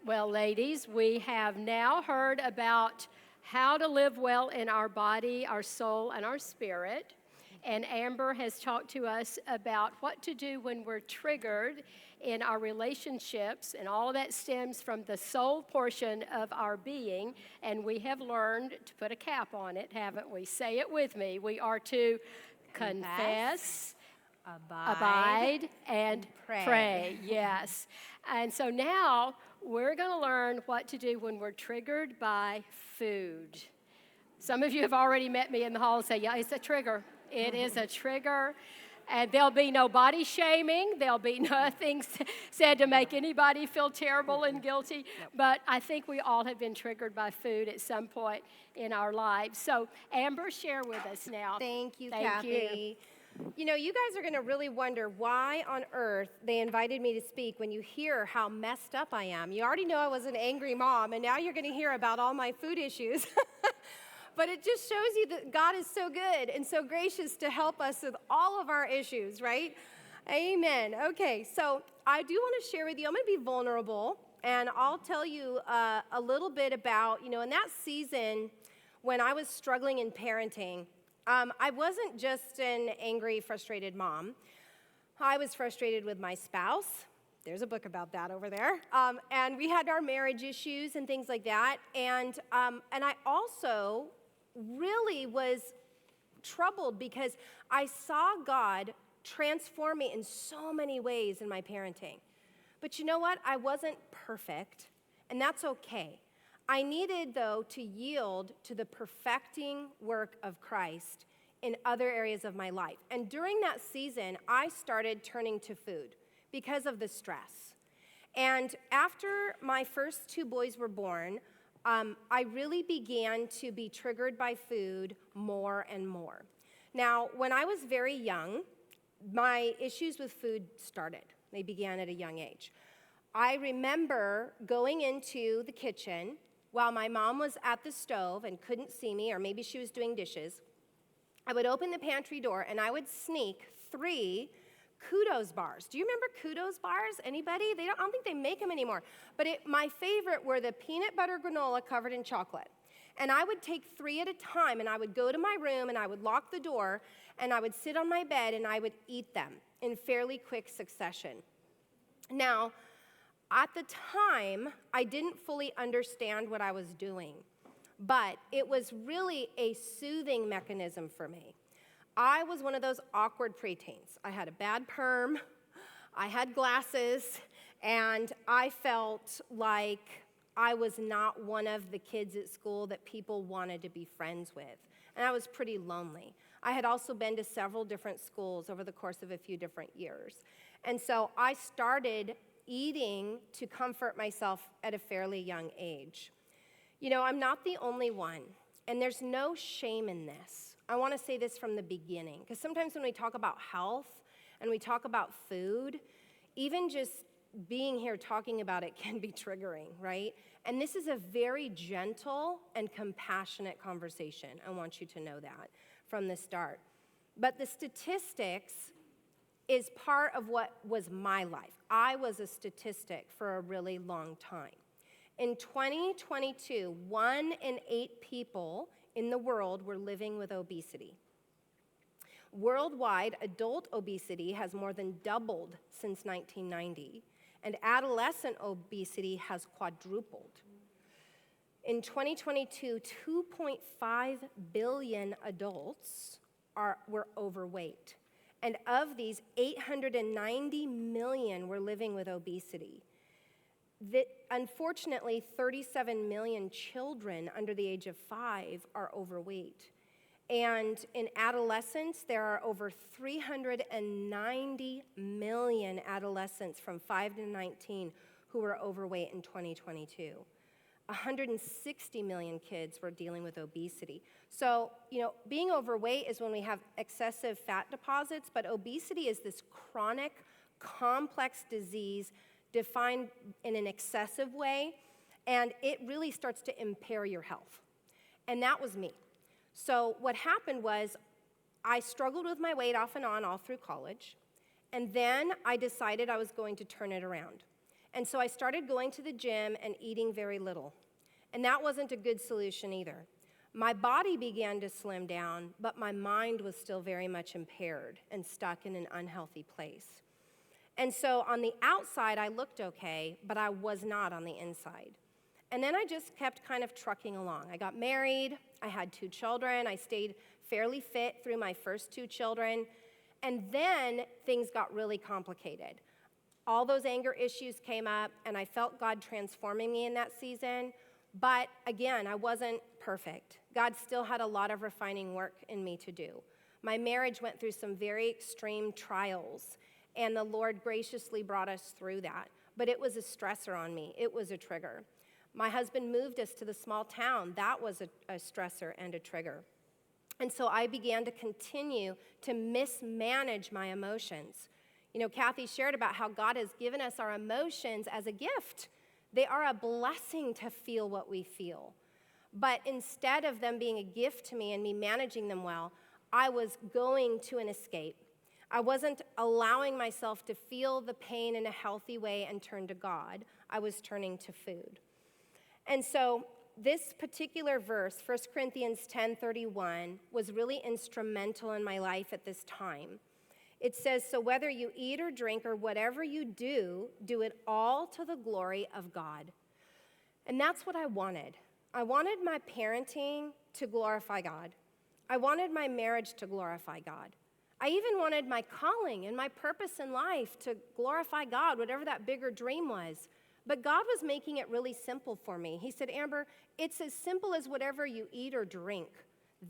Well, ladies, we have now heard about how to live well in our body, our soul, and our spirit. And Amber has talked to us about what to do when we're triggered in our relationships, and all of that stems from the soul portion of our being. And we have learned to put a cap on it, haven't we? Say it with me. We are to confess, abide and pray. Yes. And so now we're going to learn what to do when we're triggered by food. Some of you have already met me in the hall and say, yeah, it's a trigger. It is a trigger. And there'll be no body shaming. There'll be nothing said to make anybody feel terrible and guilty. But I think we all have been triggered by food at some point in our lives. So, Amber, share with us now. Thank you, Cathy. You know, you guys are going to really wonder why on earth they invited me to speak when you hear how messed up I am. You already know I was an angry mom, and now you're going to hear about all my food issues. But it just shows you that God is so good and so gracious to help us with all of our issues, right? Amen. Okay, so I do want to share with you, I'm going to be vulnerable, and I'll tell you a little bit about, in that season when I was struggling in parenting, I wasn't just an angry, frustrated mom. I was frustrated with my spouse. There's a book about that over there. And we had our marriage issues and things like that. And I also really was troubled because I saw God transform me in so many ways in my parenting. But you know what? I wasn't perfect, and that's okay. I needed, though, to yield to the perfecting work of Christ in other areas of my life. And during that season, I started turning to food because of the stress. And after my first two boys were born, I really began to be triggered by food more and more. Now, when I was very young, my issues with food started. They began at a young age. I remember going into the kitchen while my mom was at the stove and couldn't see me, or maybe she was doing dishes. I would open the pantry door and I would sneak 3 Kudos bars. Do you remember Kudos bars? Anybody? I don't think they make them anymore. But my favorite were the peanut butter granola covered in chocolate. And I would take 3 at a time, and I would go to my room, and I would lock the door, and I would sit on my bed, and I would eat them in fairly quick succession. Now, at the time, I didn't fully understand what I was doing, but it was really a soothing mechanism for me. I was one of those awkward preteens. I had a bad perm, I had glasses, and I felt like I was not one of the kids at school that people wanted to be friends with. And I was pretty lonely. I had also been to several different schools over the course of a few different years. And so I started eating to comfort myself at a fairly young age. I'm not the only one, and there's no shame in this. I want to say this from the beginning, because sometimes when we talk about health and we talk about food, even just being here talking about it can be triggering, right? And this is a very gentle and compassionate conversation. I want you to know that from the start. But the statistics is part of what was my life. I was a statistic for a really long time. In 2022, 1 in 8 people in the world were living with obesity. Worldwide, adult obesity has more than doubled since 1990, and adolescent obesity has quadrupled. In 2022, 2.5 billion adults were overweight, and of these, 890 million were living with obesity. Unfortunately, 37 million children under the age of 5 are overweight. And in adolescents, there are over 390 million adolescents from 5 to 19 who were overweight in 2022. 160 million kids were dealing with obesity. So, being overweight is when we have excessive fat deposits, but obesity is this chronic, complex disease defined in an excessive way, and it really starts to impair your health. And that was me. So what happened was I struggled with my weight off and on all through college, and then I decided I was going to turn it around. And so I started going to the gym and eating very little. And that wasn't a good solution either. My body began to slim down, but my mind was still very much impaired and stuck in an unhealthy place. And so on the outside, I looked okay, but I was not on the inside. And then I just kept kind of trucking along. I got married, I had 2 children, I stayed fairly fit through my first 2 children, and then things got really complicated. All those anger issues came up, and I felt God transforming me in that season, but again, I wasn't perfect. God still had a lot of refining work in me to do. My marriage went through some very extreme trials, and the Lord graciously brought us through that. But it was a stressor on me. It was a trigger. My husband moved us to the small town. That was a stressor and a trigger. And so I began to continue to mismanage my emotions. You know, Cathy shared about how God has given us our emotions as a gift. They are a blessing to feel what we feel. But instead of them being a gift to me and me managing them well, I was going to an escape. I wasn't allowing myself to feel the pain in a healthy way and turn to God. I was turning to food. And so this particular verse, 1 Corinthians 10:31, was really instrumental in my life at this time. It says, so whether you eat or drink or whatever you do, do it all to the glory of God. And that's what I wanted. I wanted my parenting to glorify God. I wanted my marriage to glorify God. I even wanted my calling and my purpose in life to glorify God, whatever that bigger dream was. But God was making it really simple for me. He said, Amber, it's as simple as whatever you eat or drink.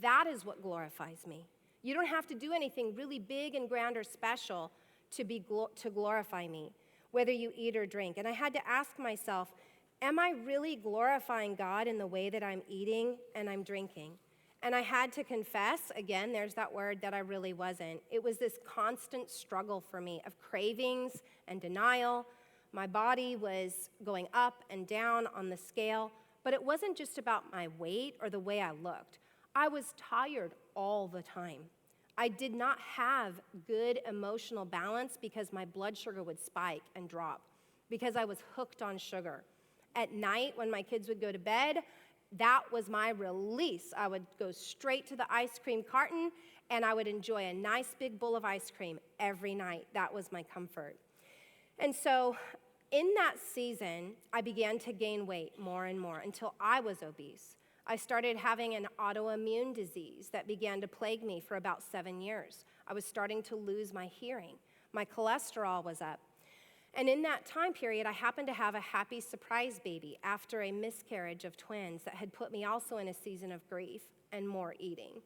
That is what glorifies me. You don't have to do anything really big and grand or special to glorify me, whether you eat or drink. And I had to ask myself, am I really glorifying God in the way that I'm eating and I'm drinking? And I had to confess, again, there's that word, that I really wasn't. It was this constant struggle for me of cravings and denial. My body was going up and down on the scale, but it wasn't just about my weight or the way I looked. I was tired all the time. I did not have good emotional balance because my blood sugar would spike and drop because I was hooked on sugar. At night, when my kids would go to bed, that was my release. I would go straight to the ice cream carton, and I would enjoy a nice big bowl of ice cream every night. That was my comfort. And so in that season, I began to gain weight more and more until I was obese. I started having an autoimmune disease that began to plague me for about 7 years. I was starting to lose my hearing. My cholesterol was up. And in that time period, I happened to have a happy surprise baby after a miscarriage of twins that had put me also in a season of grief and more eating.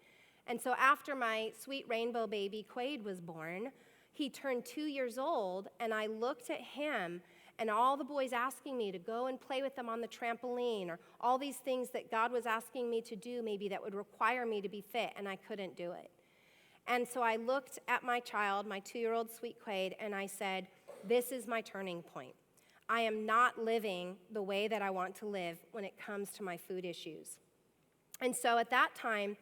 And so after my sweet rainbow baby, Quade, was born, he turned 2 years old, and I looked at him and all the boys asking me to go and play with them on the trampoline, or all these things that God was asking me to do maybe that would require me to be fit, and I couldn't do it. And so I looked at my child, my 2-year-old sweet Quade, and I said, this is my turning point. I am not living the way that I want to live when it comes to my food issues. And so at that time,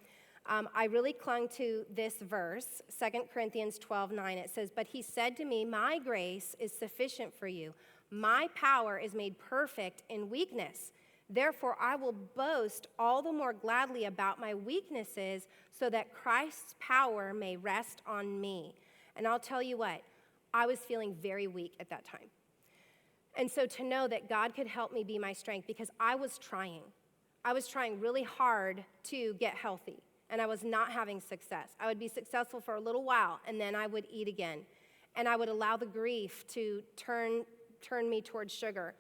I really clung to this verse, 2 Corinthians 12:9. It says, but he said to me, my grace is sufficient for you. My power is made perfect in weakness. Therefore, I will boast all the more gladly about my weaknesses so that Christ's power may rest on me. And I'll tell you what, I was feeling very weak at that time. And so to know that God could help me be my strength, because I was trying really hard to get healthy, and I was not having success. I would be successful for a little while, and then I would eat again. And I would allow the grief to turn me towards sugar.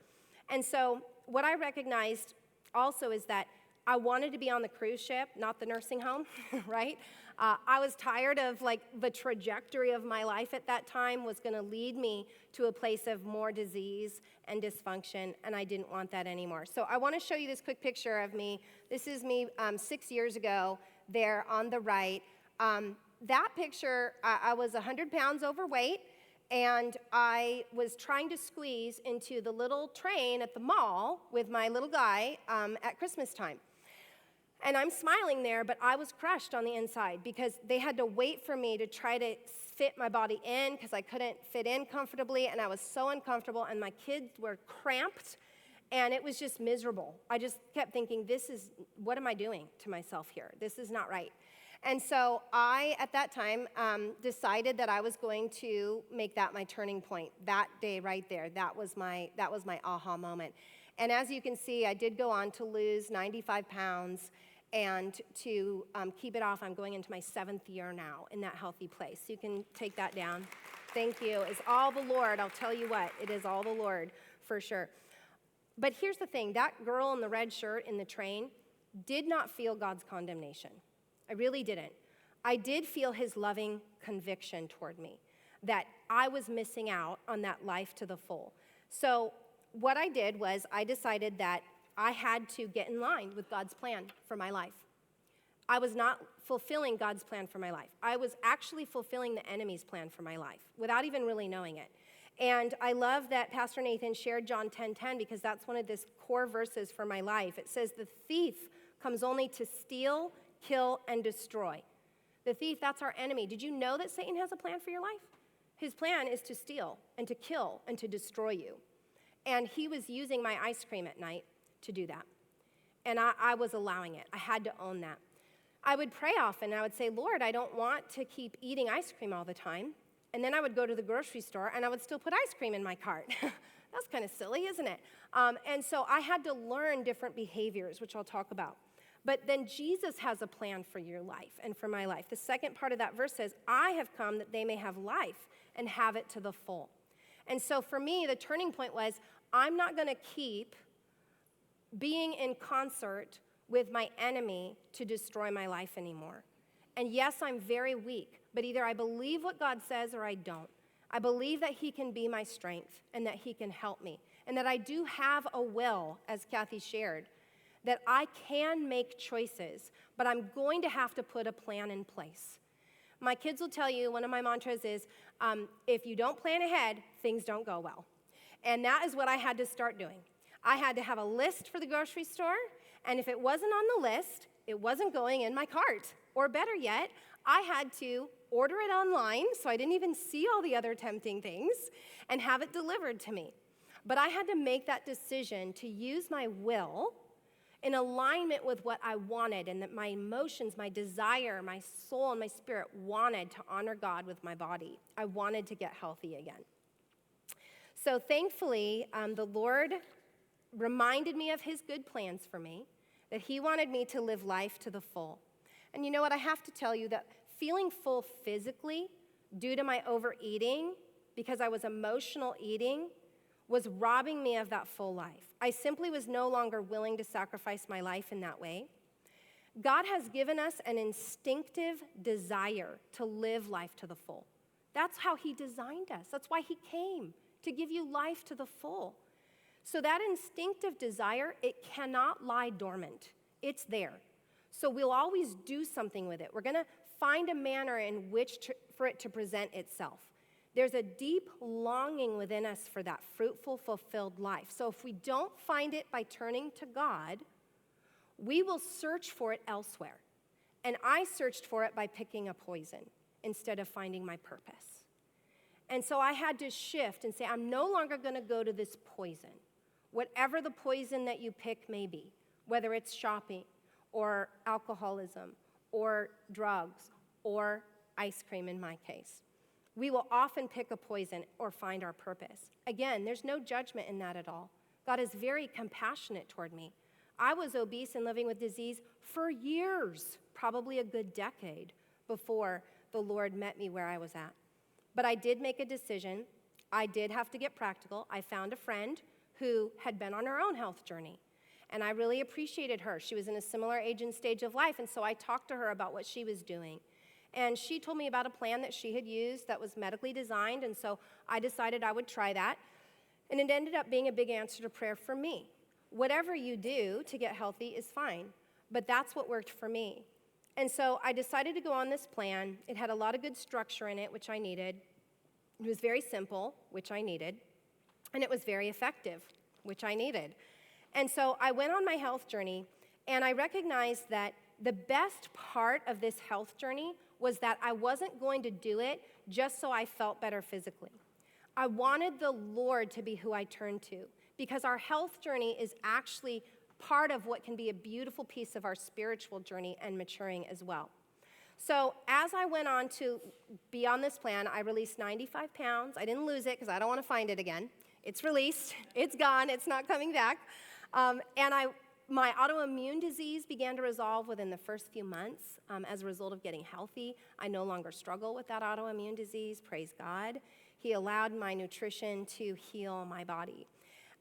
And so what I recognized also is that I wanted to be on the cruise ship, not the nursing home, right? I was tired of the trajectory of my life at that time was going to lead me to a place of more disease and dysfunction, and I didn't want that anymore. So I want to show you this quick picture of me. This is me 6 years ago there on the right. That picture, I was 100 pounds overweight, and I was trying to squeeze into the little train at the mall with my little guy at Christmas time. And I'm smiling there, but I was crushed on the inside because they had to wait for me to try to fit my body in because I couldn't fit in comfortably, and I was so uncomfortable, and my kids were cramped, and it was just miserable. I just kept thinking, what am I doing to myself here? This is not right. And so I, at that time, decided that I was going to make that my turning point. That day right there, that was my aha moment. And as you can see, I did go on to lose 95 pounds, and to keep it off, I'm going into my 7th year now in that healthy place. You can take that down. Thank you. It's all the Lord. I'll tell you what, it is all the Lord for sure. But here's the thing, that girl in the red shirt in the train did not feel God's condemnation. I really didn't. I did feel his loving conviction toward me that I was missing out on that life to the full. So what I did was I decided that I had to get in line with God's plan for my life. I was not fulfilling God's plan for my life. I was actually fulfilling the enemy's plan for my life without even really knowing it. And I love that Pastor Nathan shared John 10:10 because that's one of the core verses for my life. It says, the thief comes only to steal, kill, and destroy. The thief, that's our enemy. Did you know that Satan has a plan for your life? His plan is to steal and to kill and to destroy you. And he was using my ice cream at night to do that. And I was allowing it. I had to own that. I would pray often. I would say, Lord, I don't want to keep eating ice cream all the time. And then I would go to the grocery store, and I would still put ice cream in my cart. That's kind of silly, isn't it? And so I had to learn different behaviors, which I'll talk about. But then Jesus has a plan for your life and for my life. The second part of that verse says, I have come that they may have life and have it to the full. And so for me, the turning point was, I'm not going to keep being in concert with my enemy to destroy my life anymore. And yes, I'm very weak, but either I believe what God says or I don't. I believe that he can be my strength and that he can help me, and that I do have a will, as Cathy shared, that I can make choices, but I'm going to have to put a plan in place. My kids will tell you, one of my mantras is, if you don't plan ahead, things don't go well. And that is what I had to start doing. I had to have a list for the grocery store, and if it wasn't on the list, it wasn't going in my cart. Or better yet, I had to order it online, so I didn't even see all the other tempting things, and have it delivered to me. But I had to make that decision to use my will in alignment with what I wanted, and that my emotions, my desire, my soul, and my spirit wanted to honor God with my body. I wanted to get healthy again. So thankfully, the Lord reminded me of his good plans for me, that he wanted me to live life to the full. And you know what? I have to tell you that feeling full physically due to my overeating, because I was emotional eating, was robbing me of that full life. I simply was no longer willing to sacrifice my life in that way. God has given us an instinctive desire to live life to the full. That's how he designed us. That's why he came, to give you life to the full. So that instinctive desire, it cannot lie dormant. It's there. So we'll always do something with it. We're going to find a manner in which for it to present itself. There's a deep longing within us for that fruitful, fulfilled life. So if we don't find it by turning to God, we will search for it elsewhere. And I searched for it by picking a poison instead of finding my purpose. And so I had to shift and say, I'm no longer going to go to this poison. Whatever the poison that you pick may be, whether it's shopping or alcoholism or drugs or ice cream in my case. We will often pick a poison or find our purpose. Again, there's no judgment in that at all. God is very compassionate toward me. I was obese and living with disease for years, probably a good decade, before the Lord met me where I was at. But I did make a decision. I did have to get practical. I found a friend who had been on her own health journey, and I really appreciated her. She was in a similar age and stage of life, and so I talked to her about what she was doing. And she told me about a plan that she had used that was medically designed, and so I decided I would try that. And it ended up being a big answer to prayer for me. Whatever you do to get healthy is fine, but that's what worked for me. And so I decided to go on this plan. It had a lot of good structure in it, which I needed. It was very simple, which I needed. And it was very effective, which I needed. And so I went on my health journey, and I recognized that the best part of this health journey was that I wasn't going to do it just so I felt better physically. I wanted the Lord to be who I turned to, because our health journey is actually part of what can be a beautiful piece of our spiritual journey and maturing as well. So as I went on to be on this plan, I released 95 pounds. I didn't lose it because I don't want to find it again. It's released. It's gone. It's not coming back. My autoimmune disease began to resolve within the first few months as a result of getting healthy. I no longer struggle with that autoimmune disease, praise God. He allowed my nutrition to heal my body.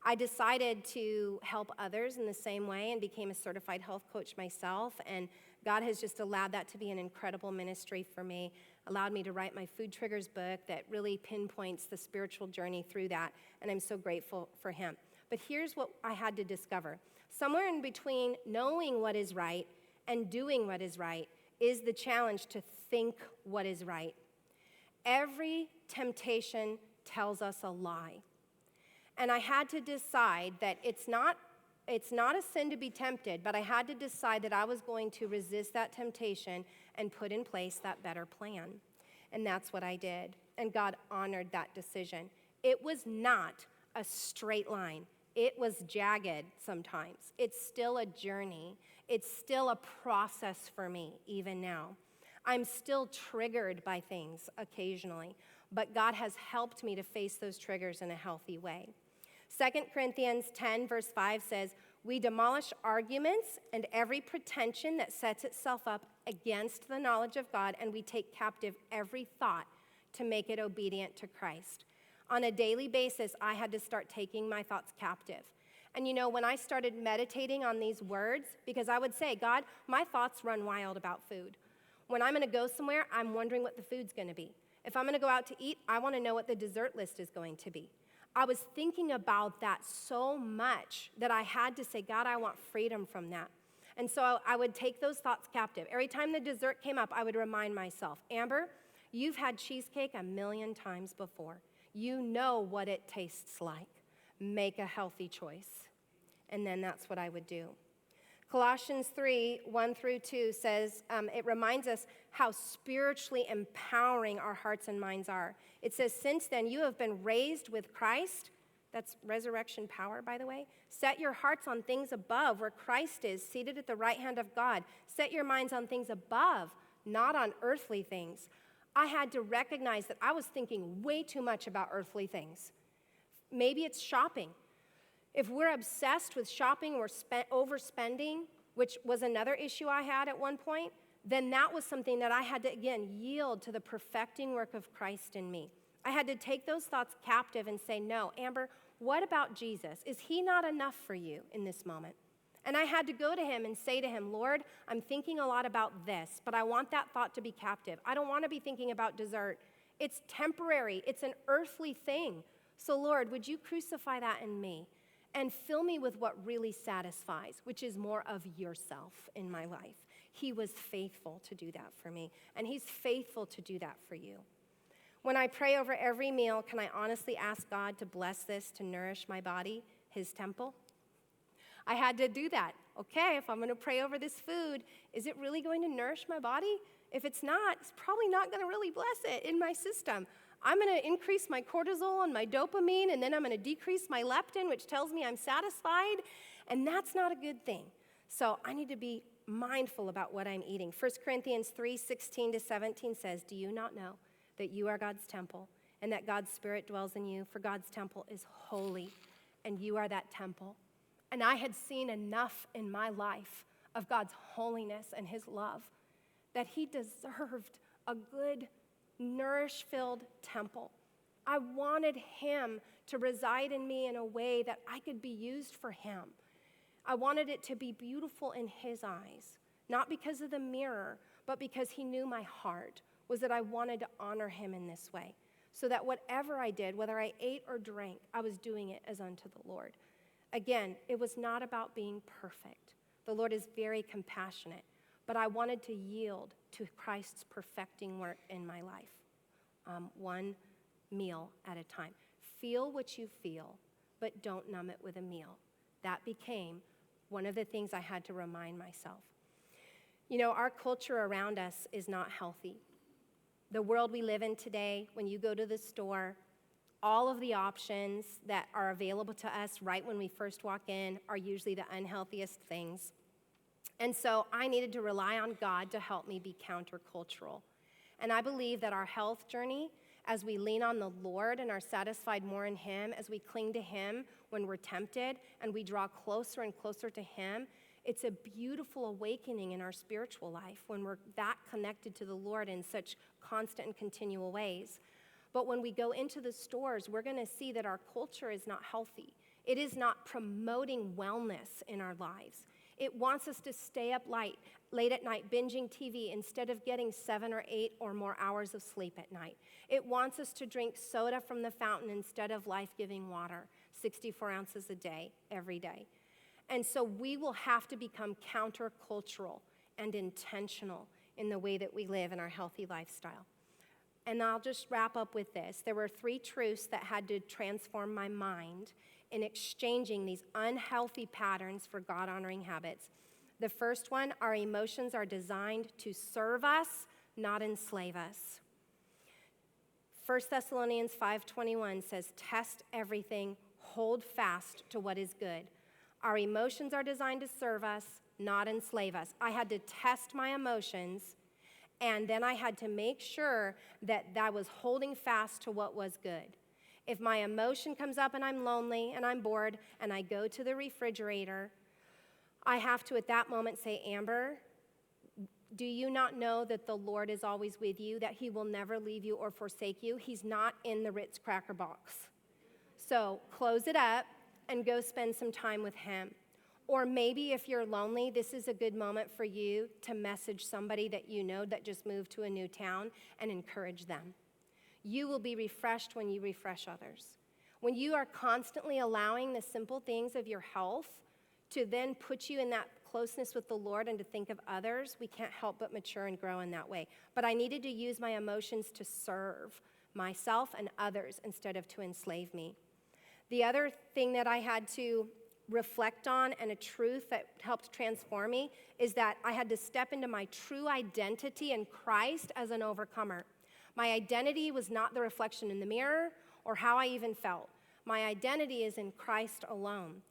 I decided to help others in the same way and became a certified health coach myself, and God has just allowed that to be an incredible ministry for me, allowed me to write my Food Triggers book that really pinpoints the spiritual journey through that, and I'm so grateful for him. But here's what I had to discover. Somewhere in between knowing what is right and doing what is right is the challenge to think what is right. Every temptation tells us a lie. And I had to decide that it's not a sin to be tempted, but I had to decide that I was going to resist that temptation and put in place that better plan. And that's what I did. And God honored that decision. It was not a straight line. It was jagged sometimes. It's still a journey. It's still a process for me, even now. I'm still triggered by things occasionally, but God has helped me to face those triggers in a healthy way. 2 Corinthians 10, verse 5 says, "We demolish arguments and every pretension that sets itself up against the knowledge of God, and we take captive every thought to make it obedient to Christ." On a daily basis, I had to start taking my thoughts captive. And when I started meditating on these words, because I would say, God, my thoughts run wild about food. When I'm going to go somewhere, I'm wondering what the food's going to be. If I'm going to go out to eat, I want to know what the dessert list is going to be. I was thinking about that so much that I had to say, God, I want freedom from that. And so I would take those thoughts captive. Every time the dessert came up, I would remind myself, Amber, you've had cheesecake 1,000,000 times before. You know what it tastes like. Make a healthy choice. And then that's what I would do. Colossians 3, 1 through 2 says, it reminds us how spiritually empowering our hearts and minds are. It says, since then you have been raised with Christ. That's resurrection power, by the way. Set your hearts on things above, where Christ is, seated at the right hand of God. Set your minds on things above, not on earthly things. I had to recognize that I was thinking way too much about earthly things. Maybe it's shopping. If we're obsessed with shopping or overspending, which was another issue I had at one point, then that was something that I had to, again, yield to the perfecting work of Christ in me. I had to take those thoughts captive and say, no, Amber, what about Jesus? Is he not enough for you in this moment? And I had to go to him and say to him, Lord, I'm thinking a lot about this, but I want that thought to be captive. I don't want to be thinking about dessert. It's temporary. It's an earthly thing. So, Lord, would you crucify that in me and fill me with what really satisfies, which is more of yourself in my life. He was faithful to do that for me, and he's faithful to do that for you. When I pray over every meal, can I honestly ask God to bless this to nourish my body, his temple? I had to do that. Okay, if I'm going to pray over this food, is it really going to nourish my body? If it's not, it's probably not going to really bless it in my system. I'm going to increase my cortisol and my dopamine, and then I'm going to decrease my leptin, which tells me I'm satisfied, and that's not a good thing. So I need to be mindful about what I'm eating. 1 Corinthians 3, 16 to 17 says, do you not know that you are God's temple and that God's Spirit dwells in you? For God's temple is holy, and you are that temple. And I had seen enough in my life of God's holiness and his love that he deserved a good, nourish-filled temple. I wanted him to reside in me in a way that I could be used for him. I wanted it to be beautiful in his eyes, not because of the mirror, but because he knew my heart was that I wanted to honor him in this way, so that whatever I did, whether I ate or drank, I was doing it as unto the Lord. Again, it was not about being perfect. The Lord is very compassionate, but I wanted to yield to Christ's perfecting work in my life, one meal at a time. Feel what you feel, but don't numb it with a meal. That became one of the things I had to remind myself. You know, our culture around us is not healthy. The world we live in today, when you go to the store, all of the options that are available to us right when we first walk in are usually the unhealthiest things. And so I needed to rely on God to help me be countercultural. And I believe that our health journey, as we lean on the Lord and are satisfied more in Him, as we cling to Him when we're tempted and we draw closer and closer to Him, it's a beautiful awakening in our spiritual life when we're that connected to the Lord in such constant and continual ways. But when we go into the stores, we're going to see that our culture is not healthy. It is not promoting wellness in our lives. It wants us to stay up late at night, binging TV instead of getting 7 or 8 or more hours of sleep at night. It wants us to drink soda from the fountain instead of life-giving water, 64 ounces a day, every day. And so we will have to become countercultural and intentional in the way that we live in our healthy lifestyle. And I'll just wrap up with this. There were 3 truths that had to transform my mind in exchanging these unhealthy patterns for God-honoring habits. The first one, our emotions are designed to serve us, not enslave us. 1 Thessalonians 5:21 says, test everything, hold fast to what is good. Our emotions are designed to serve us, not enslave us. I had to test my emotions, and then I had to make sure that I was holding fast to what was good. If my emotion comes up and I'm lonely and I'm bored and I go to the refrigerator, I have to at that moment say, Amber, do you not know that the Lord is always with you, that He will never leave you or forsake you? He's not in the Ritz cracker box. So close it up and go spend some time with Him. Or maybe if you're lonely, this is a good moment for you to message somebody that you know that just moved to a new town and encourage them. You will be refreshed when you refresh others. When you are constantly allowing the simple things of your health to then put you in that closeness with the Lord and to think of others, we can't help but mature and grow in that way. But I needed to use my emotions to serve myself and others instead of to enslave me. The other thing that I had to reflect on, and a truth that helped transform me, is that I had to step into my true identity in Christ as an overcomer. My identity was not the reflection in the mirror or how I even felt. My identity is in Christ alone.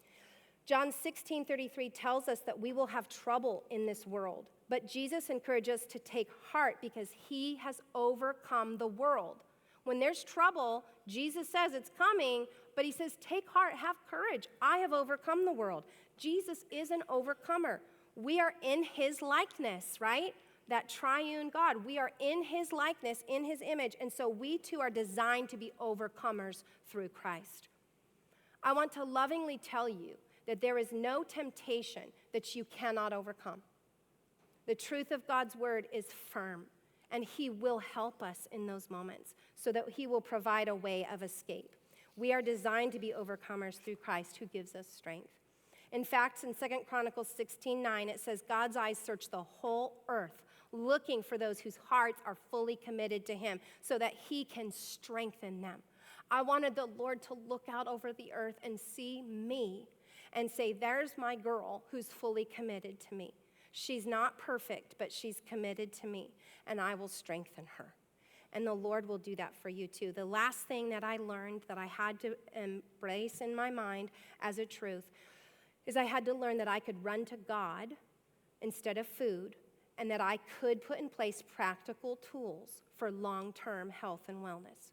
John 16:33 tells us that we will have trouble in this world, but Jesus encourages us to take heart because He has overcome the world. When there's trouble, Jesus says it's coming, but He says, take heart, have courage. I have overcome the world. Jesus is an overcomer. We are in His likeness, right? That triune God. We are in His likeness, in His image, and so we too are designed to be overcomers through Christ. I want to lovingly tell you that there is no temptation that you cannot overcome. The truth of God's word is firm, and He will help us in those moments so that He will provide a way of escape. We are designed to be overcomers through Christ who gives us strength. In fact, in 2 Chronicles 16:9, it says, God's eyes search the whole earth, looking for those whose hearts are fully committed to Him so that He can strengthen them. I wanted the Lord to look out over the earth and see me and say, there's my girl who's fully committed to me. She's not perfect, but she's committed to me, and I will strengthen her. And the Lord will do that for you too. The last thing that I learned that I had to embrace in my mind as a truth is I had to learn that I could run to God instead of food, and that I could put in place practical tools for long-term health and wellness.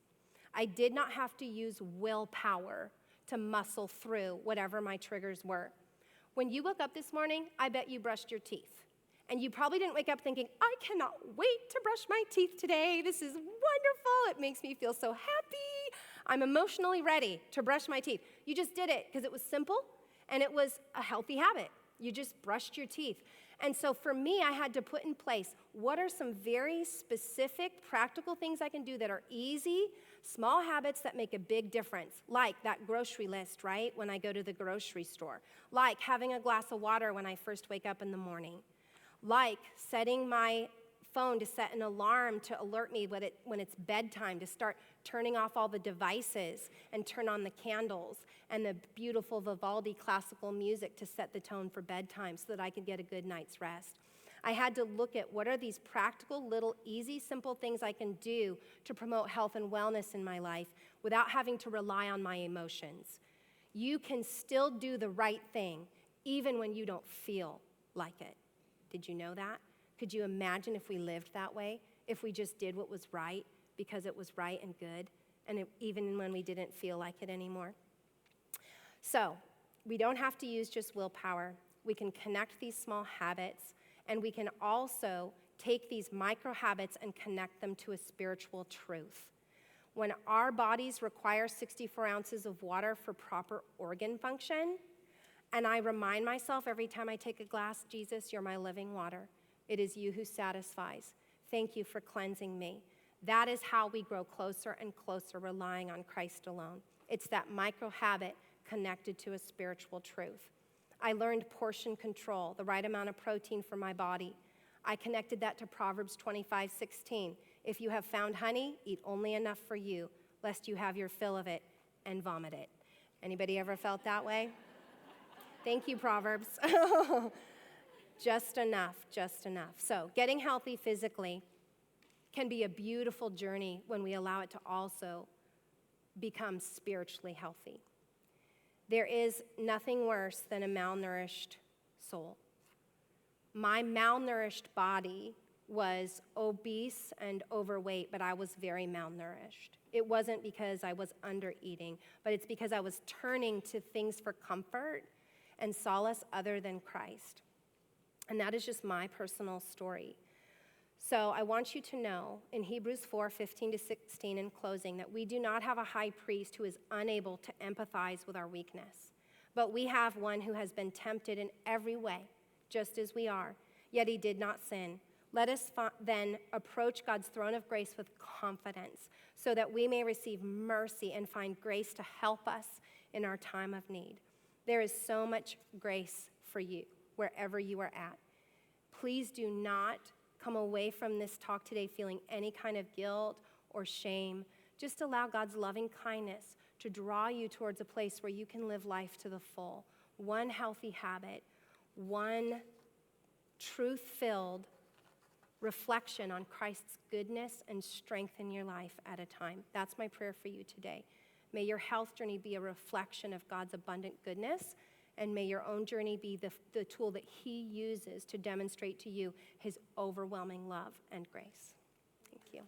I did not have to use willpower to muscle through whatever my triggers were. When you woke up this morning, I bet you brushed your teeth. And you probably didn't wake up thinking, I cannot wait to brush my teeth today. This is wonderful. It makes me feel so happy. I'm emotionally ready to brush my teeth. You just did it because it was simple and it was a healthy habit. You just brushed your teeth. And so for me, I had to put in place, what are some very specific, practical things I can do that are easy, small habits that make a big difference, like that grocery list, right, when I go to the grocery store, like having a glass of water when I first wake up in the morning, like setting my phone to set an alarm to alert me when it's bedtime, to start turning off all the devices and turn on the candles and the beautiful Vivaldi classical music to set the tone for bedtime so that I can get a good night's rest. I had to look at what are these practical, little, easy, simple things I can do to promote health and wellness in my life without having to rely on my emotions. You can still do the right thing even when you don't feel like it. Did you know that? Could you imagine if we lived that way? If we just did what was right because it was right and good, and even when we didn't feel like it anymore? So, we don't have to use just willpower. We can connect these small habits, and we can also take these micro habits and connect them to a spiritual truth. When our bodies require 64 ounces of water for proper organ function, and I remind myself every time I take a glass, Jesus, you're my living water. It is you who satisfies. Thank you for cleansing me. That is how we grow closer and closer, relying on Christ alone. It's that micro habit connected to a spiritual truth. I learned portion control, the right amount of protein for my body. I connected that to Proverbs 25:16. If you have found honey, eat only enough for you, lest you have your fill of it and vomit it. Anybody ever felt that way? Thank you, Proverbs. Just enough, just enough. So, getting healthy physically can be a beautiful journey when we allow it to also become spiritually healthy. There is nothing worse than a malnourished soul. My malnourished body was obese and overweight, but I was very malnourished. It wasn't because I was under-eating, but it's because I was turning to things for comfort and solace other than Christ. And that is just my personal story. So I want you to know in Hebrews 4:15-16 in closing that we do not have a high priest who is unable to empathize with our weakness, but we have one who has been tempted in every way, just as we are, yet he did not sin. Let us then approach God's throne of grace with confidence so that we may receive mercy and find grace to help us in our time of need. There is so much grace for you wherever you are at. Please do not come away from this talk today feeling any kind of guilt or shame. Just allow God's loving kindness to draw you towards a place where you can live life to the full. One healthy habit, one truth-filled reflection on Christ's goodness and strength in your life at a time. That's my prayer for you today. May your health journey be a reflection of God's abundant goodness, and may your own journey be the tool that he uses to demonstrate to you his overwhelming love and grace. Thank you.